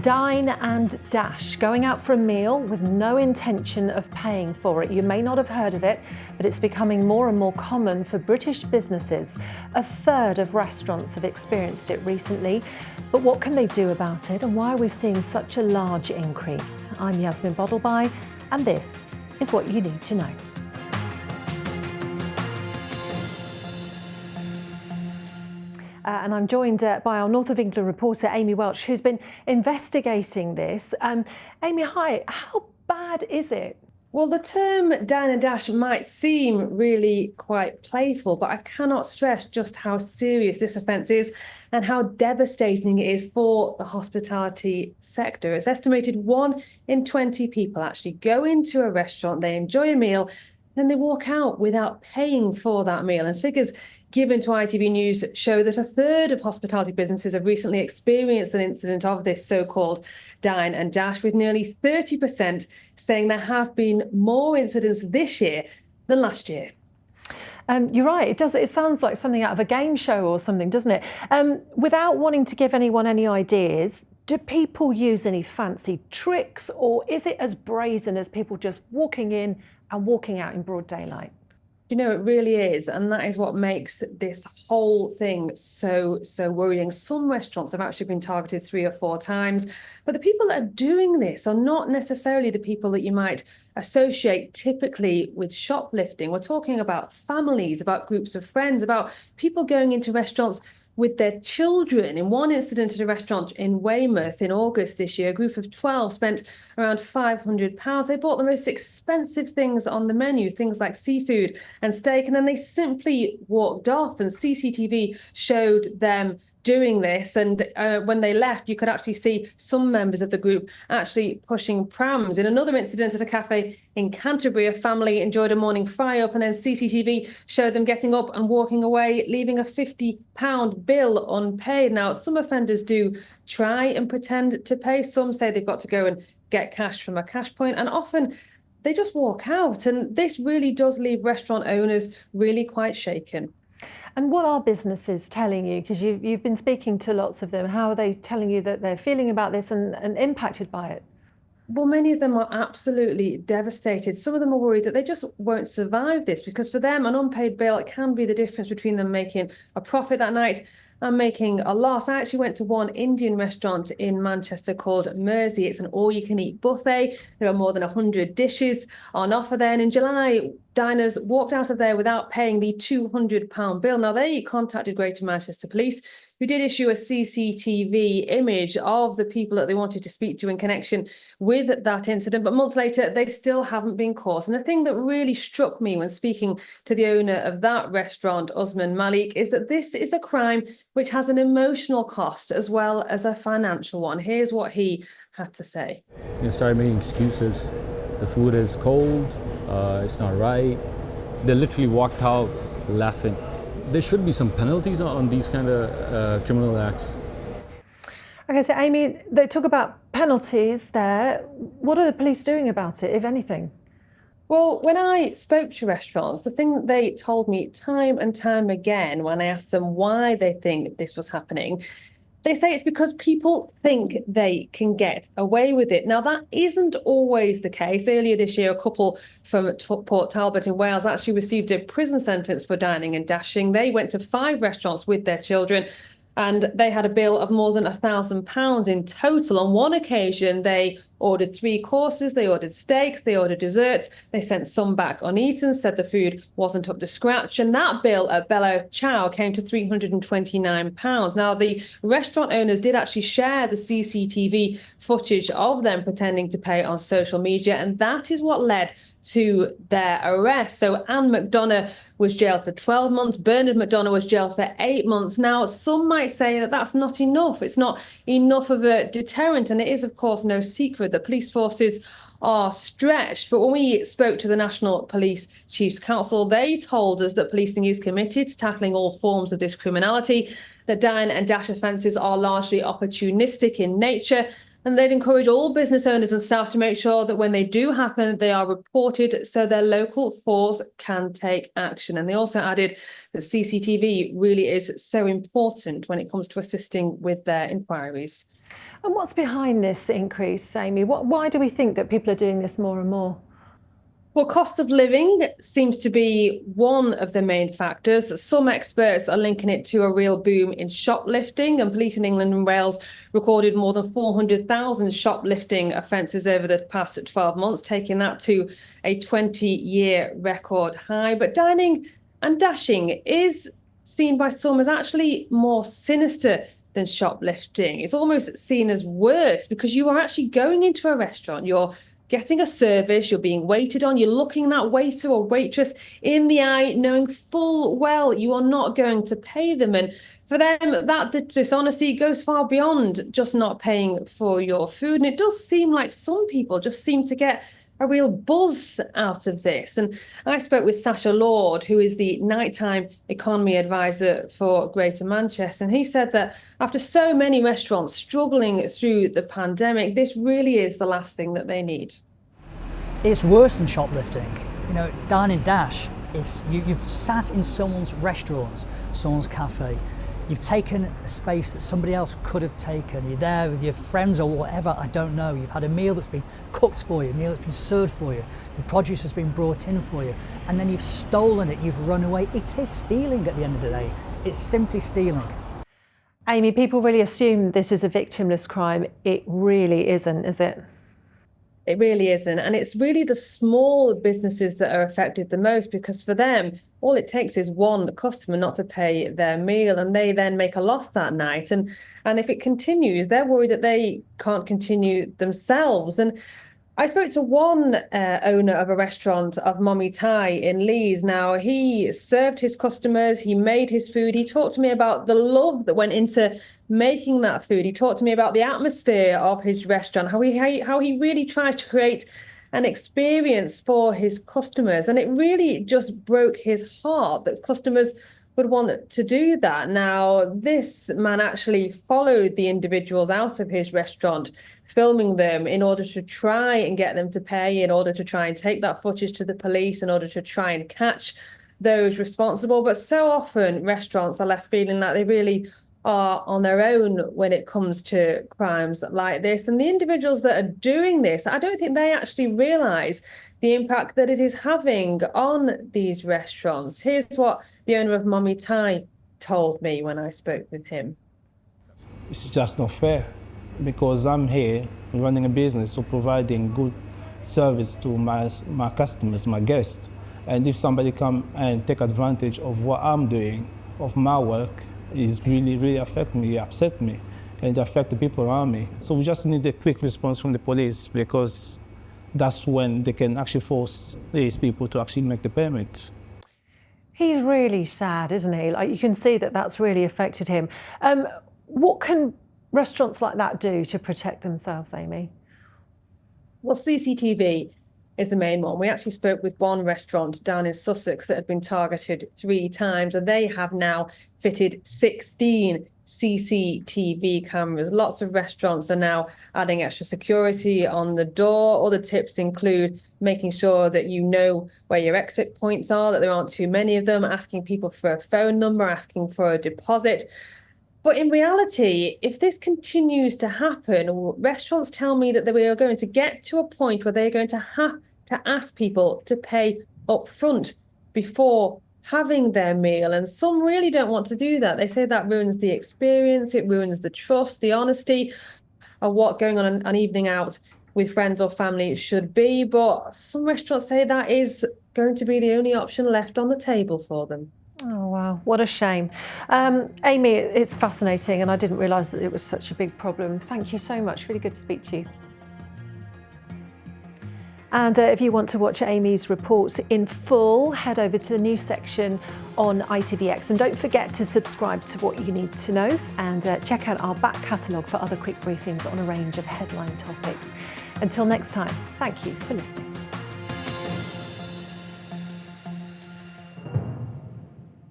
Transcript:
Dine and dash, going out for a meal with no intention of paying for it. You may not have heard of it, but it's becoming more and more common for British businesses. A third of restaurants have experienced it recently. But what can they do about it, and why are we seeing such a large increase? I'm Yasmin Bottleby, and this is what you need to know. And I'm joined by our North of England reporter, Amy Welch, who's been investigating this. Amy, hi. How bad is it? Well, the term dine and dash might seem really quite playful, but I cannot stress just how serious this offence is and how devastating it is for the hospitality sector. It's estimated 1 in 20 people actually go into a restaurant, they enjoy a meal, then they walk out without paying for that meal. And figures given to ITV News show that a third of hospitality businesses have recently experienced an incident of this so-called dine and dash, with nearly 30% saying there have been more incidents this year than last year. You're right. It sounds like something out of a game show or something, doesn't it? Without wanting to give anyone any ideas, do people use any fancy tricks, or is it as brazen as people just walking in and walking out in broad daylight? You know, it really is. And that is what makes this whole thing so worrying. Some restaurants have actually been targeted 3 or 4 times. But the people that are doing this are not necessarily the people that you might associate typically with shoplifting. We're talking about families, about groups of friends, about people going into restaurants with their children. In one incident at a restaurant in Weymouth in August this year, a group of 12 spent around £500. They bought the most expensive things on the menu, things like seafood and steak, and then they simply walked off, and CCTV showed them doing this. And when they left, you could actually see some members of the group actually pushing prams. In another incident at a cafe in Canterbury, a family enjoyed a morning fry-up, and then CCTV showed them getting up and walking away, leaving a £50 bill unpaid. Now, some offenders do try and pretend to pay. Some say they've got to go and get cash from a cash point, and often they just walk out. And this really does leave restaurant owners really quite shaken. And what are businesses telling you? Because you've been speaking to lots of them. How are they telling you that they're feeling about this and impacted by it? Well, many of them are absolutely devastated. Some of them are worried that they just won't survive this, because for them, an unpaid bill can be the difference between them making a profit that night and making a loss. I actually went to one Indian restaurant in Manchester called Mersey. It's an all-you-can-eat buffet. There are more than 100 dishes on offer there. And in July, diners walked out of there without paying the £200 bill. Now, they contacted Greater Manchester Police, who did issue a CCTV image of the people that they wanted to speak to in connection with that incident. But months later, they still haven't been caught. And the thing that really struck me when speaking to the owner of that restaurant, Usman Malik, is that this is a crime which has an emotional cost as well as a financial one. Here's what he had to say. They started making excuses. The food is cold, it's not right. They literally walked out laughing. There should be some penalties on these kind of criminal acts. Okay, so Amy, they talk about penalties there. What are the police doing about it, if anything? Well, when I spoke to restaurants, the thing that they told me time and time again when I asked them why they think this was happening, they say it's because people think they can get away with it. Now, that isn't always the case. Earlier this year, a couple from Port Talbot in Wales actually received a prison sentence for dining and dashing. They went to 5 restaurants with their children, and they had a bill of more than £1,000 in total. On one occasion, they ordered 3 courses, they ordered steaks, they ordered desserts, they sent some back uneaten, said the food wasn't up to scratch, and that bill at Bella Ciao came to £329. Now, the restaurant owners did actually share the CCTV footage of them pretending to pay on social media, and that is what led to their arrest. So Anne McDonough was jailed for 12 months. Bernard McDonough was jailed for 8 months. Now, some might say that that's not enough. It's not enough of a deterrent. And it is, of course, no secret that police forces are stretched. But when we spoke to the National Police Chiefs Council, they told us that policing is committed to tackling all forms of this criminality, that dine and dash offences are largely opportunistic in nature, And they'd encourage all business owners and staff to make sure that when they do happen, they are reported so their local force can take action. And they also added that CCTV really is so important when it comes to assisting with their inquiries. And what's behind this increase, Amy? Why do we think that people are doing this more and more? Well, cost of living seems to be one of the main factors. Some experts are linking it to a real boom in shoplifting, and police in England and Wales recorded more than 400,000 shoplifting offences over the past 12 months, taking that to a 20-year record high. But dining and dashing is seen by some as actually more sinister than shoplifting. It's almost seen as worse because you are actually going into a restaurant, you're getting a service, you're being waited on, you're looking that waiter or waitress in the eye, knowing full well you are not going to pay them. And for them, that dishonesty goes far beyond just not paying for your food. And it does seem like some people just seem to get a real buzz out of this. And I spoke with Sacha Lord, who is the nighttime economy advisor for Greater Manchester. And he said that after so many restaurants struggling through the pandemic, this really is the last thing that they need. It's worse than shoplifting. You know, Dine and Dash is you've sat in someone's restaurant, someone's cafe. You've taken a space that somebody else could have taken. You're there with your friends or whatever, I don't know. You've had a meal that's been cooked for you, a meal that's been served for you. The produce has been brought in for you. And then you've stolen it, you've run away. It is stealing at the end of the day. It's simply stealing. Amy, people really assume this is a victimless crime. It really isn't, is it? It really isn't. And it's really the small businesses that are affected the most, because for them, all it takes is one customer not to pay their meal and they then make a loss that night. And if it continues, they're worried that they can't continue themselves. And I spoke to one owner of a restaurant of Mommy Thai in Leeds. Now, he served his customers, he made his food. He talked to me about the love that went into making that food. He talked to me about the atmosphere of his restaurant, how he really tries to create an experience for his customers. And it really just broke his heart that customers would want to do that. Now, this man actually followed the individuals out of his restaurant, filming them in order to try and get them to pay, in order to try and take that footage to the police, in order to try and catch those responsible. But so often restaurants are left feeling like they really are on their own when it comes to crimes like this. And the individuals that are doing this, I don't think they actually realise the impact that it is having on these restaurants. Here's what the owner of Mommy Thai told me when I spoke with him. It's just not fair, because I'm here running a business, so providing good service to my customers, my guests. And if somebody come and take advantage of what I'm doing, of my work, is really affect me, upset me, and affect the people around me. So we just need a quick response from the police, because that's when they can actually force these people to actually make the payments. He's really sad, isn't he? Like, you can see that that's really affected him. What can restaurants like that do to protect themselves, Amy? Well, CCTV is the main one. We actually spoke with one restaurant down in Sussex that had been targeted 3 times, and they have now fitted 16 CCTV cameras. Lots of restaurants are now adding extra security on the door. Other tips include making sure that you know where your exit points are, that there aren't too many of them, asking people for a phone number, asking for a deposit. But in reality, if this continues to happen, restaurants tell me that they are going to get to a point where they're going to have to ask people to pay up front before having their meal. And some really don't want to do that. They say that ruins the experience, it ruins the trust, the honesty of what going on an evening out with friends or family should be. But some restaurants say that is going to be the only option left on the table for them. Oh, wow. What a shame. Amy, it's fascinating, and I didn't realise that it was such a big problem. Thank you so much. Really good to speak to you. And if you want to watch Amy's report in full, head over to the news section on ITVX. And don't forget to subscribe to What You Need to Know, and check out our back catalogue for other quick briefings on a range of headline topics. Until next time, thank you for listening.